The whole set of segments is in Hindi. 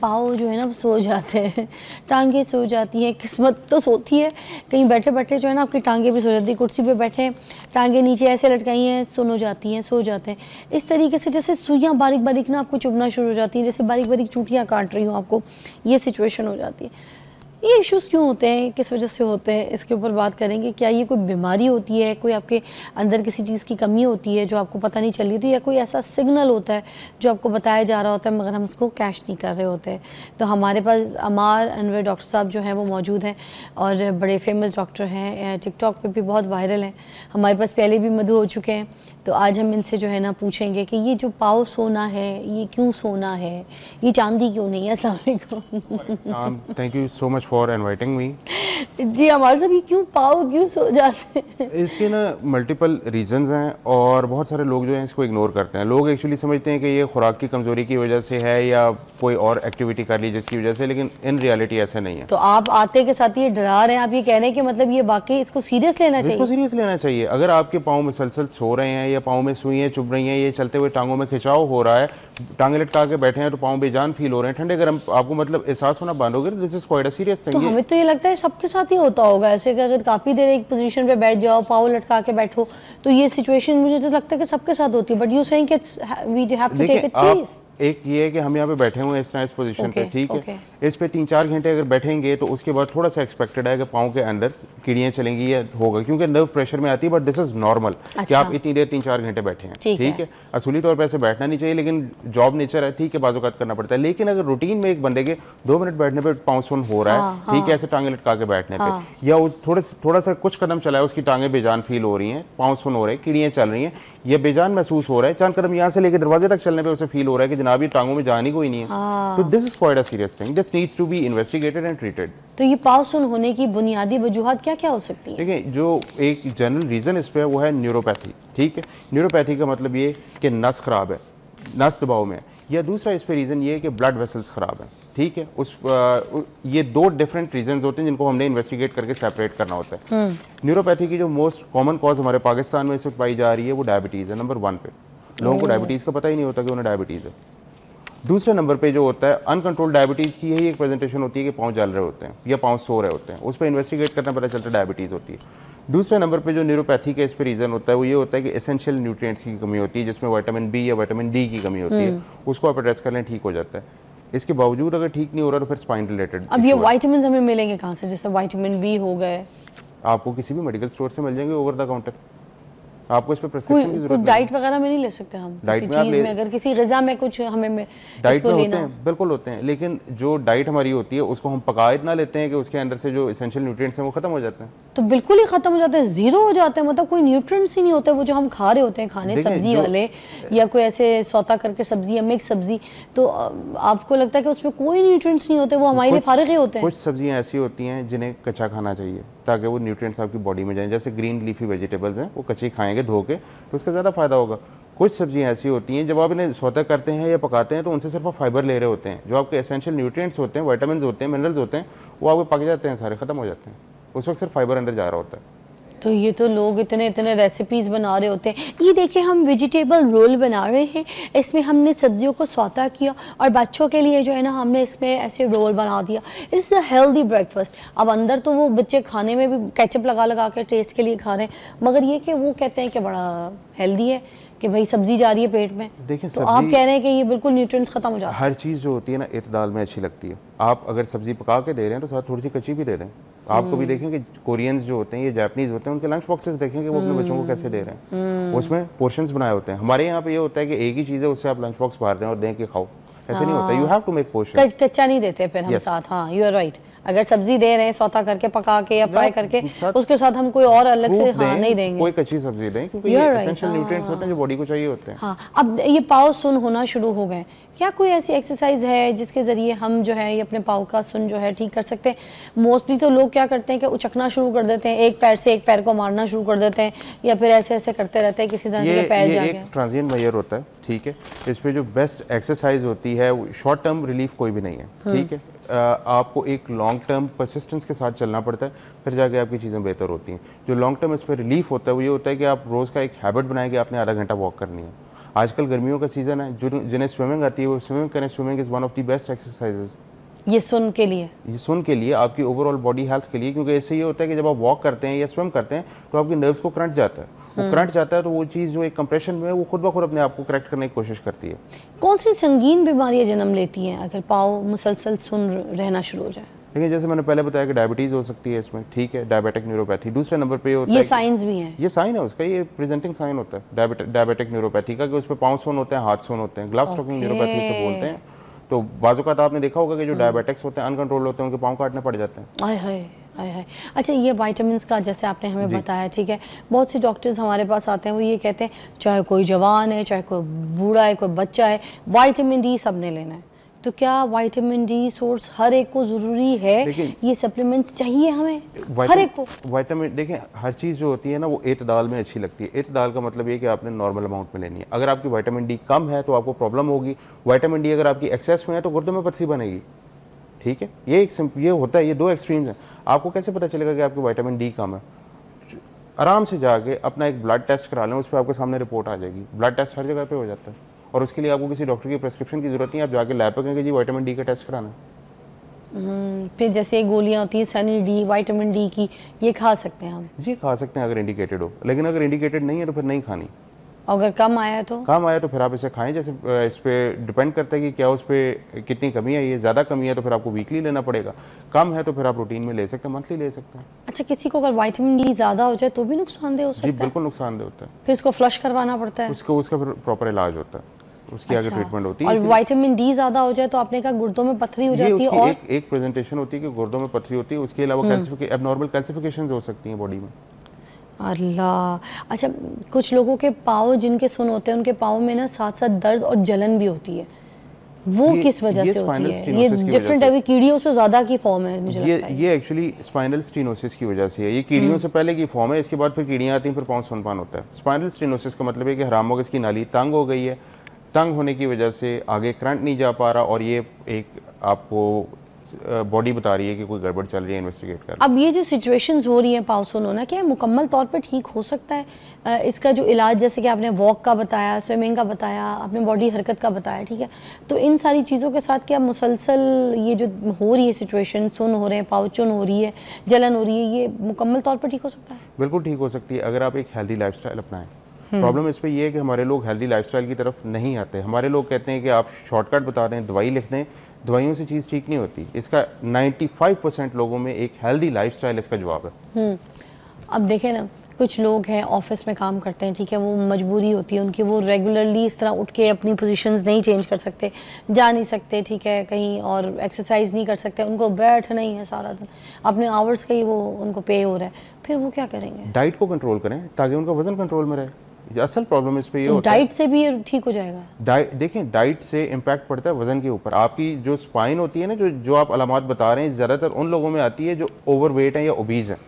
पाँव जो है ना वो सो जाते हैं, टांगे सो जाती हैं, किस्मत तो सोती है, कहीं बैठे बैठे जो है ना आपकी टांगे भी सो जाती है, कुर्सी पे बैठे हैं टांगे नीचे ऐसे लटकाई हैं, सुन हो जाती हैं, सो जाते हैं। इस तरीके से जैसे सुइयाँ बारीक बारीक ना आपको चुभना शुरू हो जाती हैं, जैसे बारीक बारीक चूटियाँ काट रही हूँ आपको, ये सिचुएशन हो जाती है। ये इश्यूज़ क्यों होते हैं, किस वजह से होते हैं, इसके ऊपर बात करेंगे। क्या ये कोई बीमारी होती है, कोई आपके अंदर किसी चीज़ की कमी होती है जो आपको पता नहीं चल रही थी, या कोई ऐसा सिग्नल होता है जो आपको बताया जा रहा होता है मगर हम उसको कैश नहीं कर रहे होते हैं। तो हमारे पास अमार अनवर डॉक्टर साहब जो हैं वो मौजूद हैं और बड़े फेमस डॉक्टर हैं, टिकटॉक पे भी बहुत वायरल हैं, हमारे पास पहले भी मधु हो चुके हैं। तो आज हम इनसे जो है ना पूछेंगे कि ये जो पाँव सोना है ये क्यों सोना है, ये चांदी क्यों नहीं है। अस्सलाम वालेकुम। Thank you so much for inviting me. जी हमारे सब ये क्यों पाँव क्यों सो जाते हैं? इसके ना मल्टीपल रीजंस हैं और बहुत सारे लोग जो हैं इसको इग्नोर करते हैं। लोग एक्चुअली समझते हैं कि ये खुराक की कमज़ोरी की वजह से है या कोई और एक्टिविटी कर ली जिसकी वजह से, लेकिन इन रियलिटी ऐसा नहीं है। तो आप आते के साथ ये डरा रहे हैं, आप ये कह रहे हैं कि मतलब ये वाकई इसको सीरियस लेना चाहिए? इसको सीरियस लेना चाहिए। अगर आपके पाँव मुसलसल सो रहे हैं या पाँव में सुइयाँ चुभ रही हैं, ये चलते हुए टांगों में खिंचाव हो रहा है, टांगे लटका के बैठे हैं तो पाँव बेजान फील हो रहे हैं, ठंडे गर्म आपको मतलब एहसास होना बंद हो गया, this is quite a serious thing. तो हमें तो ये लगता है सबके साथ ही होता होगा ऐसे कि अगर काफ़ी देर एक पोजीशन पे बैठ जाओ, पाँव लटका के बैठो, तो ये सिचुएशन मुझे तो लगता है कि सबके साथ होती है। But you saying it's we have to take it serious. एक ये है कि हम यहाँ पे बैठे हुए हैं इस तरह इस पोजीशन पे, ठीक है, इस पे 3-4 घंटे अगर बैठेंगे तो उसके बाद थोड़ा सा एक्सपेक्टेड है कि पाँव के अंदर कीड़ियाँ चलेंगी या होगा, क्योंकि नर्व प्रेशर में आती है। बट दिस इज नॉर्मल कि आप इतनी देर 3-4 घंटे बैठे हैं, ठीक है। असूली तौर पर ऐसे बैठना नहीं चाहिए, लेकिन जॉब नेचर है, ठीक है, बाज़-औक़ात करना पड़ता है। लेकिन अगर रूटीन में एक बंदे के 2 मिनट बैठने पर पाँव सुन हो रहा है, ठीक है, ऐसे टांगे लटका के बैठने पर, या थोड़ा सा कुछ कदम चला है, उसकी टांगे बेजान फील हो रही हैं, पाँव सुन हो रहे हैं, कीड़ियाँ चल रही हैं, ये बेजान महसूस हो रहा है, चंद कदम यहाँ से लेकर दरवाजे तक चलने पर उसे फील हो रहा है कि जनाब ये टांगों में जान कोई नहीं है, तो this is quite a serious thing, this needs to be investigated and treated. तो ये पाँव सुन होने की बुनियादी वजूहात क्या क्या हो सकती है? देखिए, जो एक जनरल रीजन इस पे है वो है न्यूरोपैथी, ठीक है। न्यूरोपैथी का मतलब ये कि नस खराब है, नस दबाव में है, या दूसरा इस पे रीज़न ये है कि ब्लड वेसल्स ख़राब हैं, ठीक है। ये 2 डिफरेंट रीजंस होते हैं जिनको हमने इन्वेस्टिगेट करके सेपरेट करना होता है। न्यूरोपैथी की जो मोस्ट कॉमन कॉज हमारे पाकिस्तान में इस वक्त पाई जा रही है वो डायबिटीज़ है, नंबर 1 पे। लोगों को डायबिटीज़ का पता ही नहीं होता कि उन्हें डायबिटीज़ है। दूसरे नंबर पे जो होता है अनकंट्रोल्ड डायबिटीज़ की यही एक प्रेजेंटेशन होती है कि पाँव जल रहे होते हैं या पाँव सो रहे होते हैं, उस पर इन्वेस्टिगेट करना पता चलता है डायबिटीज़ होती है। दूसरे नंबर पे जो न्यूरोपैथी का इस पर रीज़न होता है वो ये होता है कि एसेंशियल न्यूट्रिएंट्स की कमी होती है, जिसमें विटामिन बी या विटामिन डी की कमी होती है, उसको आप एड्रेस कर लें, ठीक हो जाता है। इसके बावजूद अगर ठीक नहीं हो रहा तो फिर स्पाइन रिलेटेड। अब ये वाइटामिन हमें मिलेंगे कहाँ से? जैसे विटामिन बी हो गए, आपको किसी भी मेडिकल स्टोर से मिल जाएंगे ओवर द काउंटर। आपको इस पे प्रिस्क्रिप्शन की जरूरत डाइट वगैरह में नहीं ले सकते हम? डाइट किसी चीज़ में अगर किसी ग़िज़ा में कुछ हमें डाइट में होते हैं, बिल्कुल होते हैं, लेकिन जो डाइट हमारी होती है उसको हम पका इतना लेते हैं कि उसके अंदर से जो एसेंशियल न्यूट्रिएंट्स हैं वो खत्म हो जाते हैं। तो बिल्कुल ही खत्म हो जाते हैं, जीरो हो जाते हैं, मतलब कोई न्यूट्रिएंट्स ही नहीं होते वो जो हम खा रहे होते हैं खाने सब्जी वाले या कोई ऐसे सौता करके सब्जी या मिक्स सब्जी, तो आपको लगता है कि उसमें कोई न्यूट्रिएंट्स नहीं होते, वो हमारे लिए फारिग ही होते हैं? कुछ सब्जियां ऐसी होती हैं जिन्हें कच्चा खाना चाहिए ताकि वो न्यूट्रिएंट्स आपकी बॉडी में जाएं, जैसे ग्रीन लीफी वेजिटेबल्स हैं वो कच्ची खाएंगे धो के तो उसका ज़्यादा फायदा होगा। कुछ सब्जियां ऐसी होती हैं जब आप इन्हें सौता करते हैं या पकाते हैं तो उनसे सिर्फ आप फाइबर ले रहे होते हैं, जो आपके एसेंशियल न्यूट्रिएंट्स होते हैं, विटामिन होते हैं, मिनरल्स होते हैं, वो आपके पक जाते हैं, सारे खत्म हो जाते हैं, उस वक्त सिर्फ फाइबर अंदर जा रहा होता है। तो ये तो लोग इतने इतने रेसिपीज़ बना रहे होते हैं। ये देखिए हम वेजिटेबल रोल बना रहे हैं, इसमें हमने सब्जियों को सौता किया और बच्चों के लिए जो है ना हमने इसमें ऐसे रोल बना दिया। It's a healthy breakfast. अब अंदर तो वो बच्चे खाने में भी केचप लगा लगा के टेस्ट के लिए खा रहे हैं, मगर ये कि वो कहते हैं कि बड़ा हेल्दी है कि भाई सब्जी जा रही है पेट में। देखिए तो आप कह रहे हैं कि ये बिल्कुल न्यूट्रिएंट्स खत्म हो जाते हैं। हर चीज़ जो होती है ना इतदाल में अच्छी लगती है। आप अगर सब्जी पका के दे रहे हैं तो साथ थोड़ी सी कच्ची भी दे रहे हैं। आपको भी देखें कि कोरियंस जो होते हैं ये जापानीज होते हैं, उनके लंच बॉक्सेस देखें कि वो अपने बच्चों को कैसे दे रहे हैं, उसमें पोर्शंस बनाए होते हैं। हमारे यहाँ पे ये होता है कि एक ही चीज़ है उससे आप लंच बॉक्स भर दें और दें कि खाओ, ऐसे नहीं होता। You have to make portion. कच्चा नहीं देते फिर हम साथ। हाँ यू आर राइट। अगर सब्जी दे रहे हैं सौता करके पका के या फ्राई करके उसके साथ हम कोई और अलग से नहीं देंगे, कोई कच्ची सब्जी दें, क्योंकि ये एसेंशियल न्यूट्रिएंट्स होते हैं जो बॉडी को चाहिए होते हैं। हाँ, अब ये पाँव सुन होना शुरू हो गए, क्या कोई ऐसी एक्सरसाइज है जिसके ज़रिए हम जो है ये अपने पाँव का सुन जो है ठीक कर सकते हैं? मोस्टली तो लोग क्या करते हैं कि उचकना शुरू कर देते हैं, एक पैर से एक पैर को मारना शुरू कर देते हैं या फिर ऐसे ऐसे करते रहते हैं किसी तरह के पैर जाके। ये एक ट्रांजिएंट मेजर होता है, ठीक है। इस पे जो बेस्ट एक्सरसाइज होती है शॉर्ट टर्म रिलीफ कोई भी नहीं है, ठीक है। आपको एक लॉन्ग टर्म परसिस्टेंस के साथ चलना पड़ता है, फिर जाके आपकी चीज़ें बेहतर होती हैं। जो लॉन्ग टर्म इस पर रिलीफ होता है वो ये होता है कि आप रोज़ का एक हैबिट बनाएं कि आपने आधा घंटा वॉक करनी है। आजकल गर्मियों का सीज़न है, जो जिन्हें स्विमिंग आती है वो स्विमिंग करें। Swimming is one of the best exercises. ये सुन के लिए, ये सुन के लिए, आपकी ओवरऑल बॉडी हेल्थ के लिए, क्योंकि इससे ये होता है कि जब आप वॉक करते हैं या स्विम करते हैं तो आपके नर्व्स को करंट जाता है। वो करंट जाता है तो वो चीज़ जो एक कंप्रेशन में है वो खुद ब खुद अपने आप को करेक्ट करने की कोशिश करती है। कौन सी संगीन बीमारियां जन्म लेती हैं अगर पाँव मुसलसल सुन रहना शुरू हो जाए? लेकिन जैसे मैंने पहले बताया कि डायबिटीज़ हो सकती है इसमें, ठीक है, डायबिटिक न्यूरोपैथी। दूसरे नंबर पे होता है, ये साइंस भी हैं, ये साइन है उसका, ये प्रेजेंटिंग साइन होता है डायबिटिक न्यूरोपैथी का, कि उस पर पाँव सुन होते हैं, हाथ सुन होते हैं, ग्लव स्टॉकिंग न्यूरोपैथी से बोलते हैं। तो बाज़-औक़ात आपने देखा होगा कि जो डायबिटिक्स होते हैं, अनकंट्रोल होते हैं, उनके पाँव काटने पड़ जाते हैं। आय हाय, आय हाय। अच्छा, ये विटामिन्स का जैसे आपने हमें बताया, ठीक है, बहुत से डॉक्टर्स हमारे पास आते हैं, वो ये कहते हैं चाहे कोई जवान है, चाहे कोई बूढ़ा है, कोई बच्चा है, विटामिन डी सब ने लेना है। तो क्या विटामिन डी सोर्स हर एक को ज़रूरी है? ये सप्लीमेंट्स चाहिए हमें हर एक को? विटामिन, देखें, हर चीज़ जो होती है ना वो एतदाल में अच्छी लगती है। एतदाल का मतलब ये कि आपने नॉर्मल अमाउंट में लेनी है। अगर आपकी विटामिन डी कम है तो आपको प्रॉब्लम होगी। विटामिन डी अगर आपकी एक्सेस में है तो गुर्दे में पथरी बनेगी, ठीक है। ये होता है, ये दो एक्सट्रीम्स हैं। आपको कैसे पता चलेगा कि आपकी विटामिन डी कम है? आराम से जाके अपना एक ब्लड टेस्ट करा लें, उस पर आपके सामने रिपोर्ट आ जाएगी। ब्लड टेस्ट हर जगह पे हो जाता है और उसके लिए आपको किसी डॉक्टर की प्रेस्क्रिप्शन की जरूरत नहीं है। आप जाके लैब पे कहेंगे जी विटामिन डी का टेस्ट कराना है। फिर जैसे गोलियां होती हैं सनी डी, विटामिन डी की, ये खा सकते हैं हम? जी खा सकते हैं अगर इंडिकेटेड हो, लेकिन अगर इंडिकेटेड नहीं है तो फिर नहीं खानी। अगर कम आया तो? कम आया तो फिर आप इसे खाएं। जैसे इस पर डिपेंड करता है कि क्या उस पर कितनी कमी है। ये ज़्यादा कमी है तो फिर आपको वीकली लेना पड़ेगा, कम है तो फिर आप रूटीन में ले सकते हैं, मंथली ले सकते हैं। अच्छा, किसी को अगर विटामिन डी ज़्यादा हो जाए तो भी नुकसानदेह हो सकता है? जी बिल्कुल नुकसानदेह होता है। फिर इसको फ्लश करवाना पड़ता है? उसका फिर प्रॉपर इलाज होता है, उसकी आगे ट्रीटमेंट होती है। और विटामिन डी ज़्यादा हो जाए तो आपने कहा गुर्दों में पथरी हो जाती है, और एक प्रेजेंटेशन होती है कि गुर्दों में पथरी होती है। उसके अलावा एबनॉर्मल कैल्सिफिकेशंस हो सकती हैं बॉडी में। अल्लाह। अच्छा, कुछ लोगों के पाँव जिनके सुन होते हैं उनके पाँव में ना साथ साथ दर्द और जलन भी होती है, वो किस वजह से होती है? ये डिफरेंट है, कीड़ियों से ज़्यादा की फॉर्म है मुझे लगता है। ये एक्चुअली स्पाइनल स्टीनोसिस की वजह से है। ये कीड़ियों से पहले की फॉर्म है, इसके बाद फिर कीड़ियाँ आती हैं, फिर पाँव सुनपान होता है। स्पाइनल स्टीनोसिस का मतलब है कि हरामगज़ की नाली तंग हो गई है, तंग होने की वजह से आगे करंट नहीं जा पा रहा, और ये एक आपको बॉडी बता रही है कि कोई गड़बड़ चल रही है, इन्वेस्टिगेट कर। अब ये जो सिचुएशंस हो रही हैं पाँव सुन होना, क्या मुकम्मल तौर पे ठीक हो सकता है? इसका जो इलाज, जैसे कि आपने वॉक का बताया, स्विमिंग का बताया, आपने बॉडी हरकत का बताया, ठीक है, तो इन सारी चीज़ों के साथ क्या मुसलसल ये जो हो रही है सिचुएशन, सुन हो रहे हैं, पाँव चुन हो रही है, जलन हो रही है, ये मुकम्मल तौर पर ठीक हो सकता है? बिल्कुल ठीक हो सकती है अगर आप एक हेल्दी लाइफस्टाइल अपनाएं। प्रॉब्लम इस पे ये है कि हमारे लोग हेल्दी लाइफस्टाइल की तरफ नहीं आते। हमारे लोग कहते हैं कि आप शॉर्टकट बता दें, दवाई लिख दें, दवाइयों से चीज़ ठीक नहीं होती। इसका 95% लोगों में एक हेल्दी लाइफस्टाइल इसका जवाब है। अब देखें ना, कुछ लोग हैं ऑफिस में काम करते हैं, ठीक है, वो मजबूरी होती है उनकी, वो रेगुलरली इस तरह उठ के अपनी पोजीशंस नहीं चेंज कर सकते, जा नहीं सकते, ठीक है, कहीं और एक्सरसाइज नहीं कर सकते, उनको बैठना ही है सारा दिन, अपने आवर्स का ही वो उनको पे हो रहा है, फिर वो क्या करेंगे? डाइट को कंट्रोल करें ताकि उनका वजन कंट्रोल में रहे। असल प्रॉब्लम इस पे ये होता है। डाइट से भी ये ठीक हो जाएगा? देखें, डाइट से इम्पैक्ट पड़ता है वजन के ऊपर। आपकी जो स्पाइन होती है ना, जो आप अलामात बता रहे हैं, ज़्यादातर उन लोगों में आती है जो ओवरवेट है या ओबीज है।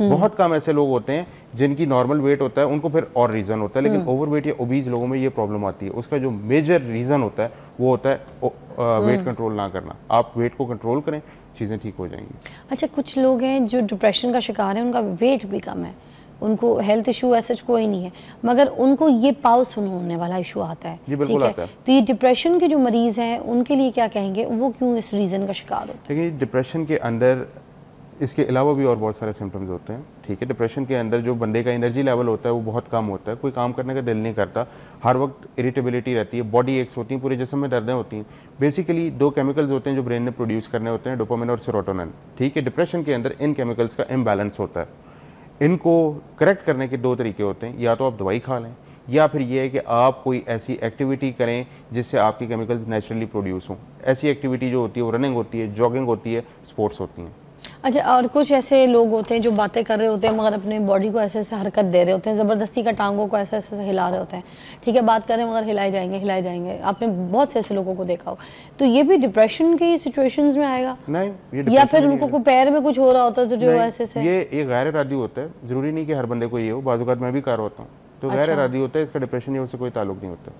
बहुत कम ऐसे लोग होते हैं जिनकी नॉर्मल वेट होता है, उनको फिर और रीज़न होता है, लेकिन ओवरवेट या ओबीज लोगों में ये प्रॉब्लम आती है। उसका जो मेजर रीज़न होता है वो होता है वेट कंट्रोल ना करना। आप वेट को कंट्रोल करें, चीज़ें ठीक हो जाएंगी। अच्छा, कुछ लोग हैं जो डिप्रेशन का शिकार है, उनका वेट भी कम है, उनको हेल्थ इशू ऐसा कोई नहीं है, मगर उनको ये पाँव सुन होने वाला इशू आता है, ठीक है, तो ये डिप्रेशन के जो मरीज़ हैं उनके लिए क्या कहेंगे? वो क्यों इस रीज़न का शिकार होते हैं? देखिए, डिप्रेशन के अंदर इसके अलावा भी और बहुत सारे सिम्टम्स होते हैं, ठीक है। डिप्रेशन के अंदर जो बंदे का एनर्जी लेवल होता है वो बहुत कम होता है, कोई काम करने का दिल नहीं करता, हर वक्त इरिटेबिलिटी रहती है, बॉडी एक्स होती है, पूरे जिस्म में दर्दें होती हैं। बेसिकली दो केमिकल्स होते हैं जो ब्रेन ने प्रोड्यूस करने होते हैं, डोपामिन और सेरोटोनिन, ठीक है। डिप्रेशन के अंदर इन केमिकल्स का इम्बैलेंस होता है। इनको करेक्ट करने के दो तरीके होते हैं, या तो आप दवाई खा लें, या फिर ये है कि आप कोई ऐसी एक्टिविटी करें जिससे आपकी केमिकल्स नेचुरली प्रोड्यूस हों। ऐसी एक्टिविटी जो होती है वो रनिंग होती है, जॉगिंग होती है, स्पोर्ट्स होती हैं। अच्छा, और कुछ ऐसे लोग होते हैं जो बातें कर रहे होते हैं मगर अपने बॉडी को ऐसे ऐसे हरकत दे रहे होते हैं, ज़बरदस्ती का टांगों को ऐसे ऐसे हिला रहे होते हैं, ठीक है, बात करें मगर हिलाए जाएंगे। आपने बहुत से ऐसे लोगों को देखा हो, तो ये भी डिप्रेशन की सिचुएशंस में आएगा? नहीं, या फिर उनको पैर में कुछ हो रहा होता है तो जो ऐसे ऐसे? ये गैर इरादी होता है, ज़रूरी नहीं कि हर बंदे को ये हो, बाज़ औक़ात मैं भी कर होता हूँ, तो गैर इरादी होता है, इसका डिप्रेशन या उससे कोई ताल्लुक नहीं होता।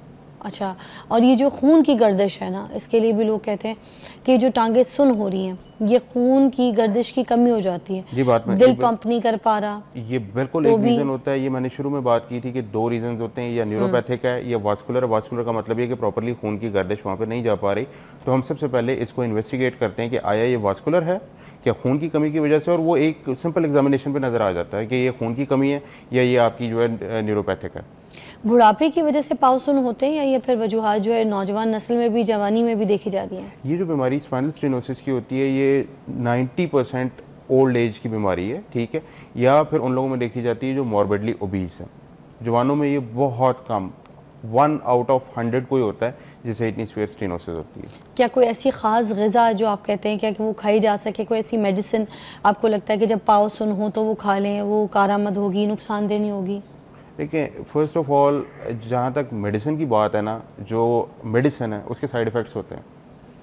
अच्छा, और ये जो खून की गर्दिश है ना, इसके लिए भी लोग कहते हैं कि जो टांगे सुन हो रही हैं, ये खून की गर्दिश की कमी हो जाती है। जी बात में दिल पंप नहीं कर पा रहा, ये बिल्कुल तो एक रीज़न होता है। ये मैंने शुरू में बात की थी कि 2 रीज़न होते हैं, या न्यूरोपैथिक है या वास्कुलर। वास्कुलर का मतलब ये कि प्रॉपर्ली खून की गर्दिश वहाँ पे नहीं जा पा रही। तो हम सबसे पहले इसको इन्वेस्टिगेट करते हैं कि आया ये वास्कुलर है क्या खून की कमी की वजह से, और वो एक सिंपल एग्जामिनेशन पे नज़र आ जाता है कि ये खून की कमी है या ये आपकी जो है न्यूरोपैथिक है। बुढ़ापे की वजह से पाँव सुन होते हैं या ये फिर वजूहात जो है नौजवान नस्ल में भी, जवानी में भी देखी जा रही है? ये जो बीमारी स्पाइनल स्टेनोसिस की होती है, ये 90% ओल्ड एज की बीमारी है, ठीक है, या फिर उन लोगों में देखी जाती है जो मॉर्बिडली ओबीस है। जवानों में ये बहुत कम 1 आउट ऑफ 100 कोई होता है जिसे इतनी सीवियर स्टेनोसिस होती है। क्या कोई ऐसी ख़ास ग़िज़ा जो आप कहते हैं क्या कि वो खाई जा सके, कोई ऐसी मेडिसिन आपको लगता है कि जब पाँव सुन हो तो वो खा लें, वो कारआमद होगी, नुकसानदेह नहीं होगी? देखिए, फ़र्स्ट ऑफ ऑल जहाँ तक मेडिसिन की बात है ना, जो मेडिसिन है उसके साइड इफ़ेक्ट्स होते हैं,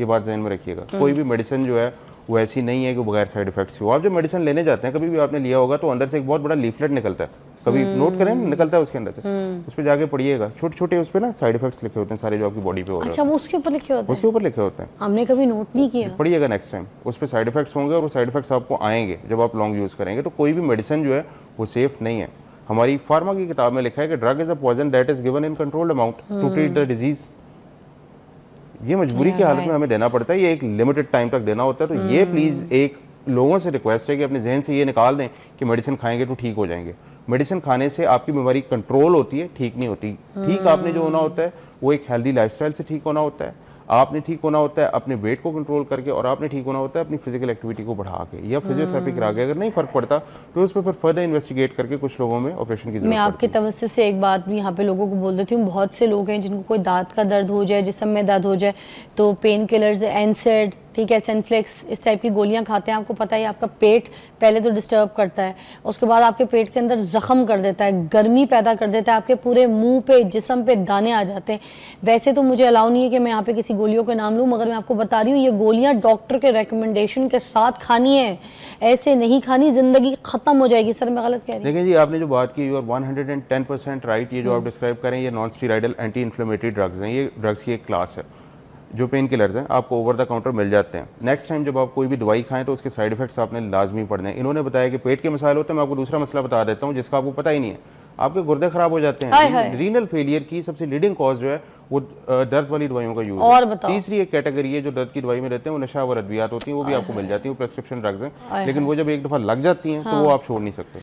ये बात ज़हन में रखिएगा। कोई भी मेडिसिन जो है वो ऐसी नहीं है कि बगैर साइड इफ़ेक्ट्स हो। आप जब मेडिसिन लेने जाते हैं, कभी भी आपने लिया होगा तो अंदर से एक बहुत बड़ा लीफलेट निकलता है, कभी नोट करें, निकलता है उसके अंदर से, उस पर जाके पढ़िएगा, छोटे छोटे उस पर ना साइड इफ़ेक्ट्स लिखे होते हैं सारे जो आपकी बॉडी पे हो रहे हैं। अच्छा, वो उसके ऊपर लिखे होते हैं? उसके ऊपर लिखे होते हैं, हमने कभी नोट नहीं किया। पढ़िएगा नेक्स्ट टाइम, उस पर साइड इफ़ेक्ट्स होंगे और वो साइड इफ़ेक्ट्स आपको आएंगे जब आप लॉन्ग यूज़ करेंगे। तो कोई भी मेडिसिन जो है वो सेफ़ नहीं है। हमारी फार्मा की किताब में लिखा है कि drug is a poison that is given in controlled amount to treat the disease. ये मजबूरी की हालत में हमें देना पड़ता है, ये एक लिमिटेड टाइम तक देना होता है। तो ये प्लीज़ एक लोगों से रिक्वेस्ट है कि अपने जहन से ये निकाल दें कि मेडिसिन खाएंगे तो ठीक हो जाएंगे। मेडिसिन खाने से आपकी बीमारी कंट्रोल होती है, ठीक नहीं होती। ठीक आपने जो होना होता है वो एक हेल्दी लाइफस्टाइल से ठीक होना होता है। आपने ठीक होना होता है अपने वेट को कंट्रोल करके, और आपने ठीक होना होता है अपनी फिजिकल एक्टिविटी को बढ़ा के या फिजियोथेरेपी करा के। अगर नहीं फ़र्क पड़ता तो उस पर फिर फर्दर इन्वेस्टिगेट करके कुछ लोगों में ऑपरेशन की जरूरत मैं आपके तवज्जुह से एक बात भी यहाँ पे लोगों को बोल देती हूँ, बहुत से लोग हैं जिनको कोई दांत का दर्द हो जाए, जिस्म में दर्द हो जाए, तो पेन किलर्स, एनसेड, ठीक है, सेनफ्लेक्स, इस टाइप की गोलियां खाते हैं। आपको पता है आपका पेट पहले तो डिस्टर्ब करता है, उसके बाद आपके पेट के अंदर ज़ख़म कर देता है, गर्मी पैदा कर देता है, आपके पूरे मुंह पे, जिस्म पे दाने आ जाते हैं। वैसे तो मुझे अलाउ नहीं है कि मैं यहाँ पे किसी गोलियों के नाम लूँ, मगर मैं आपको बता रही हूँ ये गोलियाँ डॉक्टर के रिकमेंडेशन के साथ खानी है, ऐसे नहीं खानी, ज़िंदगी ख़त्म हो जाएगी। सर मैं गलत कह रही हूँ? देखिए जी, आपने जो बात की, यू आर 110% राइट। ये जो आप डिस्क्राइब करें ये non steroidal anti inflammatory drugs हैं। ये ड्रग्स की एक क्लास है जो पेन किलर्स हैं, आपको ओवर द काउंटर मिल जाते हैं। नेक्स्ट टाइम जब आप कोई भी दवाई खाएं तो उसके साइड इफेक्ट्स आपने लाजमी पढ़ने हैं। इन्होंने बताया कि पेट के मसाइल होते हैं, मैं आपको दूसरा मसला बता देता हूँ जिसका आपको पता ही नहीं है। आपके गुर्दे खराब हो जाते हैं। रीनल फेलियर की सबसे लीडिंग कॉज जो है वो दर्द वाली दवाइयों का यूज और है। तीसरी एक कैटेगरी है जो दर्द की दवाई में रहते हैं, वो नशा व अद्वियात होती हैं, वो भी आपको मिल जाती हैं, प्रेस्क्रिप्शन ड्रग्स हैं। लेकिन वो जब एक दफ़ा लग जाती हैं तो वो आप छोड़ नहीं सकते।